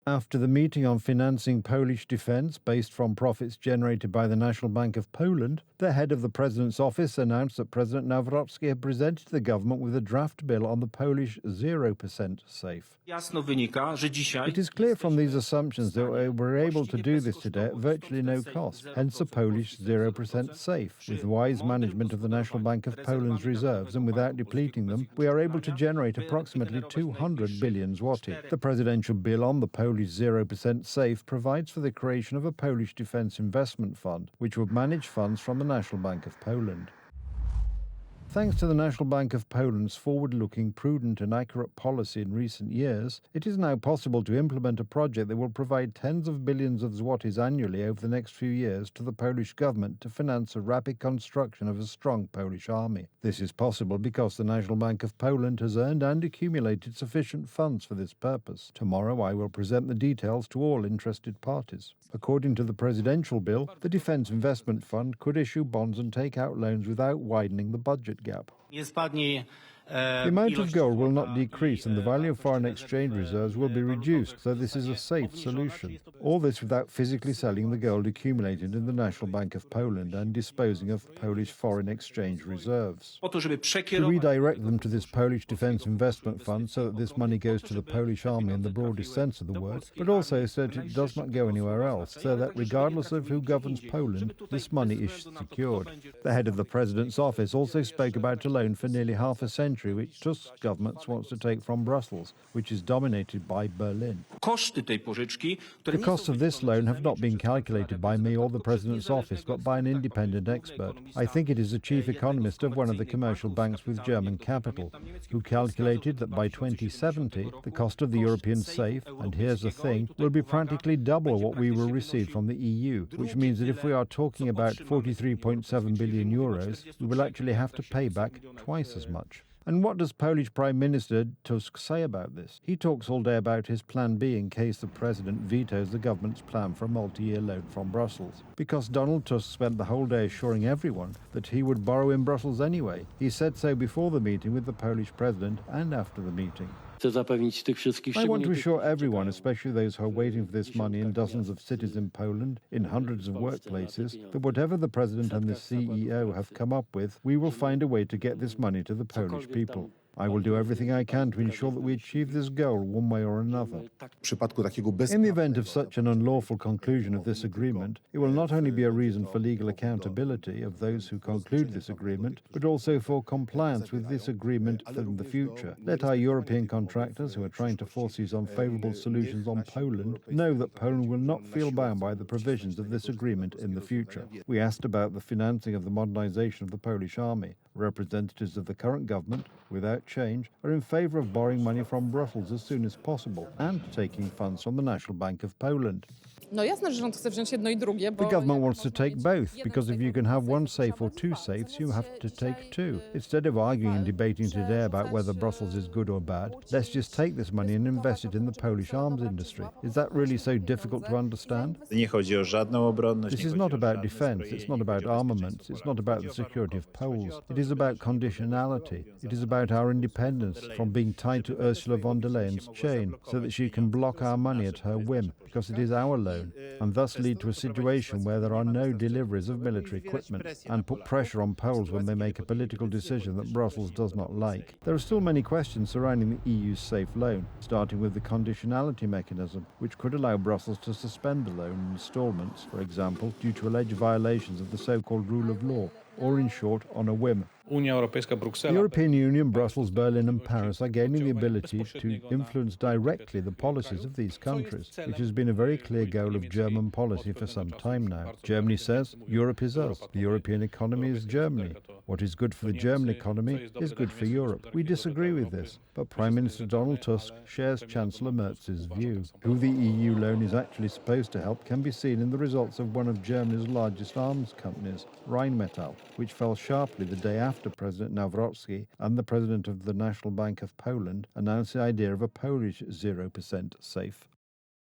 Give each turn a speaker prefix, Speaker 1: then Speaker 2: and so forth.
Speaker 1: After the meeting on financing Polish defence based from profits generated by the National Bank of Poland, the head of the President's office announced that President Nawrocki had presented the government with a draft bill on the Polish 0% safe. It is clear from these assumptions that we're able to do this today at virtually no cost, hence a Polish 0% safe. With wise management of the National Bank of Poland's reserves and without depleting them, we are able to generate approximately 200 billion zloty. The presidential bill on the Polish 0% safe provides for the creation of a Polish Defence Investment Fund, which would manage funds from the National Bank of Poland. Thanks to the National Bank of Poland's forward-looking, prudent and accurate policy in recent years, it is now possible to implement a project that will provide tens of billions of zlotys annually over the next few years to the Polish government to finance a rapid construction of a strong Polish army. This is possible because the National Bank of Poland has earned and accumulated sufficient funds for this purpose. Tomorrow I will present the details to all interested parties. According to the presidential bill, the Defence Investment Fund could issue bonds and take out loans without widening the budget gap. The amount of gold will not decrease and the value of foreign exchange reserves will be reduced, so this is a safe solution. All this without physically selling the gold accumulated in the National Bank of Poland and disposing of Polish foreign exchange reserves. To redirect them to this Polish Defence Investment Fund so that this money goes to the Polish army in the broadest sense of the word, but also so that it does not go anywhere else, so that regardless of who governs Poland, this money is secured. The head of the President's office also spoke about a loan for nearly half a century which Tusk's government wants to take from Brussels, which is dominated by Berlin. The costs of this loan have not been calculated by me or the President's office, but by an independent expert. I think it is a chief economist of one of the commercial banks with German capital, who calculated that by 2070, the cost of the European safe, and here's the thing, will be practically double what we will receive from the EU, which means that if we are talking about 43.7 billion euros, we will actually have to pay back twice as much. And what does Polish Prime Minister Tusk say about this? He talks all day about his plan B in case the president vetoes the government's plan for a multi-year loan from Brussels. Because Donald Tusk spent the whole day assuring everyone that he would borrow in Brussels anyway. He said so before the meeting with the Polish president and after the meeting. I want to assure everyone, especially those who are waiting for this money in dozens of cities in Poland, in hundreds of workplaces, that whatever the President and the CEO have come up with, we will find a way to get this money to the Polish people. I will do everything I can to ensure that we achieve this goal one way or another. In the event of such an unlawful conclusion of this agreement, it will not only be a reason for legal accountability of those who conclude this agreement, but also for compliance with this agreement in the future. Let our European contractors who are trying to force these unfavorable solutions on Poland know that Poland will not feel bound by the provisions of this agreement in the future. We asked about the financing of the modernization of the Polish army. Representatives of the current government, without change, are in favour of borrowing money from Brussels as soon as possible and taking funds from the National Bank of Poland. The government wants to take both, because if you can have one safe or two safes, you have to take two. Instead of arguing and debating today about whether Brussels is good or bad, let's just take this money and invest it in the Polish arms industry. Is that really so difficult to understand? This is not about defence, it's not about armaments, it's not about the security of Poles. It is about conditionality. It is about our independence from being tied to Ursula von der Leyen's chain, so that she can block our money at her whim, because it is our loan, and thus lead to a situation where there are no deliveries of military equipment, and put pressure on Poles when they make a political decision that Brussels does not like. There are still many questions surrounding the EU's safe loan, starting with the conditionality mechanism, which could allow Brussels to suspend the loan in instalments, for example, due to alleged violations of the so-called rule of law, or in short, on a whim. The European Union, Brussels, Berlin and Paris are gaining the ability to influence directly the policies of these countries, which has been a very clear goal of German policy for some time now. Germany says, Europe is us, the European economy is Germany. What is good for the German economy is good for Europe. We disagree with this, but Prime Minister Donald Tusk shares Chancellor Merz's view. Who the EU loan is actually supposed to help can be seen in the results of one of Germany's largest arms companies, Rheinmetall, which fell sharply the day after President Nawrocki and the President of the National Bank of Poland announced the idea of a Polish 0% safe.